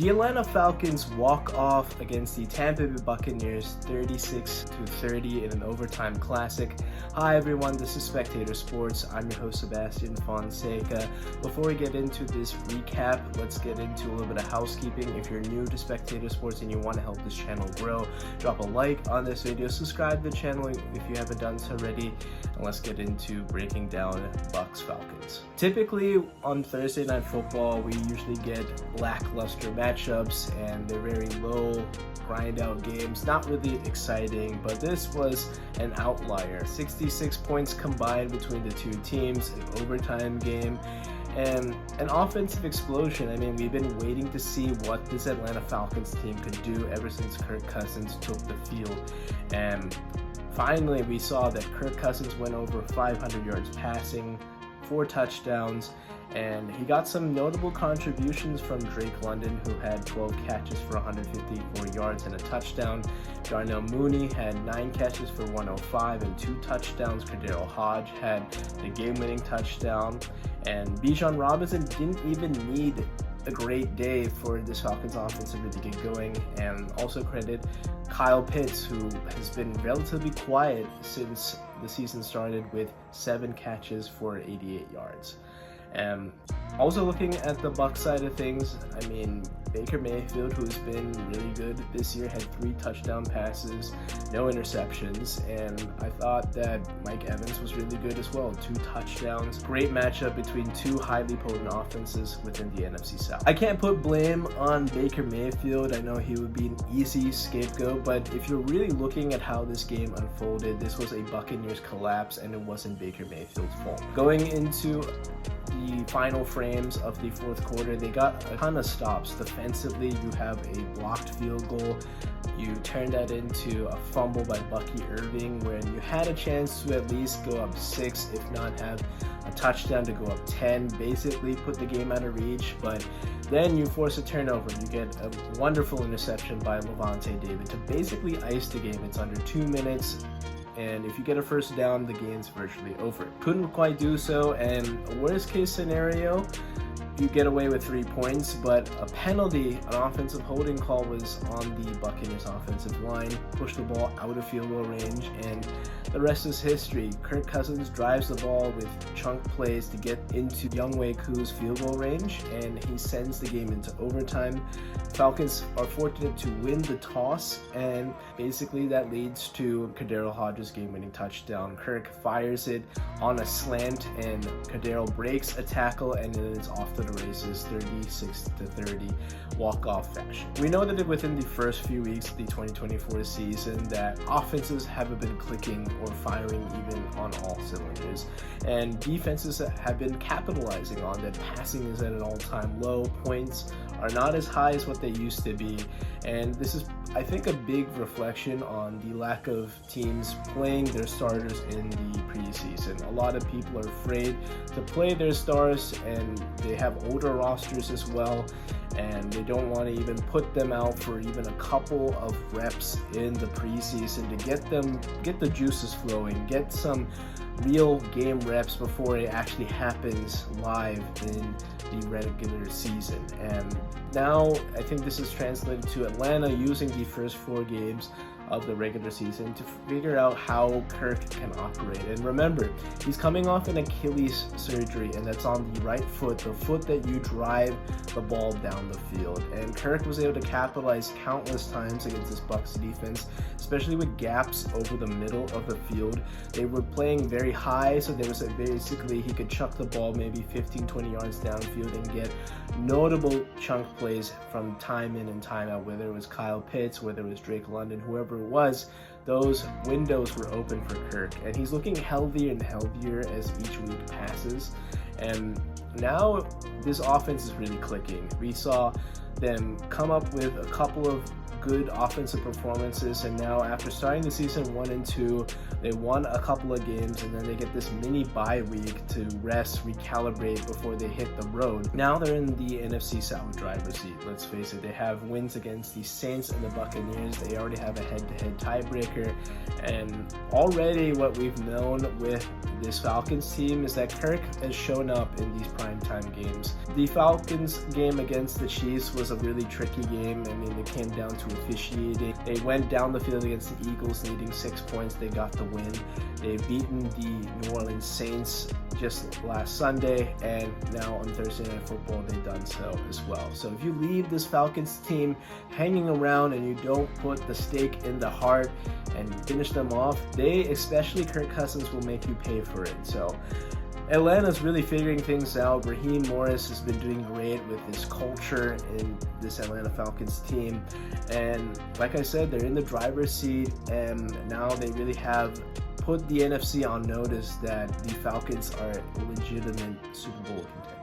The Atlanta Falcons walk off against the Tampa Bay Buccaneers 36-30 in an overtime classic. Hi everyone, this is Spectator Sports. I'm your host Sebastian Fonseca. Before we get into this recap, let's get into a little bit of housekeeping. If you're new to Spectator Sports and you want to help this channel grow, drop a like on this video, subscribe to the channel if you haven't done so already, and let's get into breaking down Bucs Falcons. Typically on Thursday Night Football, we usually get lackluster matchups and they're very low grind out games, not really exciting, but this was an outlier. 66 points combined between the two teams, an overtime game, and an offensive explosion. I mean, we've been waiting to see what this Atlanta Falcons team could do ever since Kirk Cousins took the field, and finally we saw that Kirk Cousins went over 500 yards passing, 4 touchdowns, and he got some notable contributions from Drake London, who had 12 catches for 154 yards and a touchdown. Darnell Mooney had 9 catches for 105 and 2 touchdowns. Cordero Hodge had the game-winning touchdown, and Bijan Robinson didn't even need a great day for this Falcons offense to really get going. And also credit Kyle Pitts, who has been relatively quiet since the season started, with 7 catches for 88 yards. Also looking at the Bucs side of things, I mean, Baker Mayfield, who's been really good this year, had 3 touchdown passes, no interceptions, and I thought that Mike Evans was really good as well, 2 touchdowns. Great matchup between 2 highly potent offenses within the NFC South. I can't put blame on Baker Mayfield. I know he would be an easy scapegoat, but if you're really looking at how this game unfolded, this was a Buccaneers collapse and it wasn't Baker Mayfield's fault. Going into the final frames of the fourth quarter, they got a ton of stops. Defensively, you have a blocked field goal. You turn that into a fumble by Bucky Irving, where you had a chance to at least go up 6, if not have a touchdown to go up 10, basically put the game out of reach. But then you force a turnover. You get a wonderful interception by Levante David to basically ice the game. It's under 2 minutes. And if you get a first down, the game's virtually over. Couldn't quite do so, and a worst case scenario, you get away with 3 points, but a penalty, an offensive holding call, was on the Buccaneers offensive line, pushed the ball out of field goal range, and the rest is history. Kirk Cousins drives the ball with chunk plays to get into Younghoe Koo's field goal range, and he sends the game into overtime. Falcons are fortunate to win the toss, and basically that leads to Cordero Hodge's game-winning touchdown. Kirk fires it on a slant, and Cordero breaks a tackle, and then it's off to the races, 36-30 walk-off fashion. We know that within the first few weeks of the 2024 season that offenses haven't been clicking or firing even on all cylinders, and defenses have been capitalizing on that. Passing is at an all-time low, points are not as high as what they used to be, and this is, I think, a big reflection on the lack of teams playing their starters in the preseason. A lot of people are afraid to play their stars, and they have older rosters as well, and they don't want to even put them out for even a couple of reps in the preseason to get the juices flowing, get some real game reps before it actually happens live in the regular season. And now I think this is translated to Atlanta using the first 4 games of the regular season to figure out how Kirk can operate. And remember, he's coming off an Achilles surgery, and that's on the right foot, the foot that you drive the ball down the field. And Kirk was able to capitalize countless times against this Bucs defense, especially with gaps over the middle of the field. They were playing very high, so there was basically he could chuck the ball maybe 15-20 yards downfield and get notable chunk plays from time in and time out, whether it was Kyle Pitts, whether it was Drake London, whoever it was. Those windows were open for Kirk, and he's looking healthier and healthier as each week passes. And now this offense is really clicking. We saw them come up with a couple of good offensive performances, and now after starting the season 1-2, they won a couple of games, and then they get this mini bye week to rest, recalibrate before they hit the road. Now they're in the NFC South driver's seat. Let's face it, they have wins against the Saints and the Buccaneers. They already have a head-to-head tiebreaker, and already what we've known with this Falcons team is that Kirk has shown up in these primetime games. The Falcons game against the Chiefs was a really tricky game. I mean, it came down to officiating. They went down the field against the Eagles, needing 6 points. They got the win. They've beaten the New Orleans Saints just last Sunday, and now on Thursday Night Football they've done so as well. So if you leave this Falcons team hanging around and you don't put the stake in the heart and finish them off, they, especially Kirk Cousins, will make you pay for it. So Atlanta's really figuring things out. Raheem Morris has been doing great with his culture in this Atlanta Falcons team, and like I said, they're in the driver's seat, and now they really have put the NFC on notice that the Falcons are a legitimate Super Bowl contender.